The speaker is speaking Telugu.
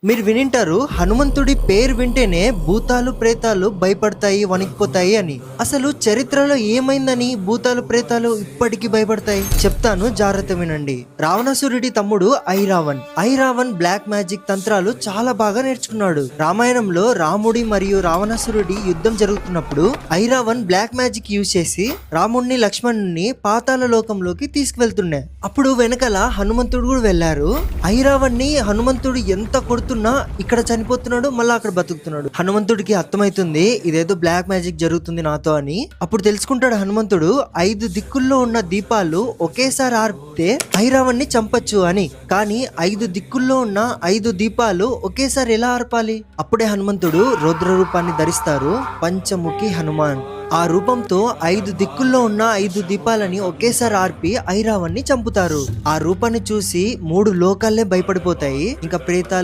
మీరు వినింటారు హనుమంతుడి పేరు వింటేనే భూతాలు ప్రేతాలు భయపడతాయి, వణికిపోతాయి అని. అసలు చరిత్రలో ఏమైందని భూతాలు ప్రేతాలు ఇప్పటికీ భయపడతాయి చెప్తాను, జాగ్రత్త వినండి. రావణాసురుడి తమ్ముడు ఐరావణ్ బ్లాక్ మ్యాజిక్ తంత్రాలు చాలా బాగా నేర్చుకున్నాడు. రామాయణంలో రాముడి మరియు రావణాసురుడి యుద్ధం జరుగుతున్నప్పుడు ఐరావణ్ బ్లాక్ మ్యాజిక్ యూజ్ చేసి రాముడిని లక్ష్మణుని పాతాళ లోకంలోకి తీసుకువెళ్తుండే. అప్పుడు వెనకాల హనుమంతుడు కూడా వెళ్లారు. ఐరావణ్ణి హనుమంతుడు ఎంత కొడుతున్నా ఇక్కడ చనిపోతున్నాడు, మళ్ళీ అక్కడ బతుకుతున్నాడు. హనుమంతుడికి అర్థమైతుంది ఇదేదో బ్లాక్ మ్యాజిక్ జరుగుతుంది నాతో అని. అప్పుడు తెలుసుకుంటాడు హనుమంతుడు 5 దిక్కుల్లో ఉన్న దీపాలు ఒకేసారి ఆర్పితే ఐరావణ్ణి చంపచ్చు అని. కానీ 5 దిక్కుల్లో ఉన్న 5 దీపాలు ఒకేసారి ఎలా ఆర్పాలి? అప్పుడే హనుమంతుడు రౌద్ర రూపాన్ని ధరిస్తారు, పంచముఖి హనుమాన్. ఆ రూపంతో 5 దిక్కుల్లో ఉన్న 5 దీపాలని ఒకేసారి ఆర్పి ఐరావణ్ణి చంపుతారు. ఆ రూపాన్ని చూసి 3 లోకాలే భయపడిపోతాయి. ఇంకా ప్రేతాలు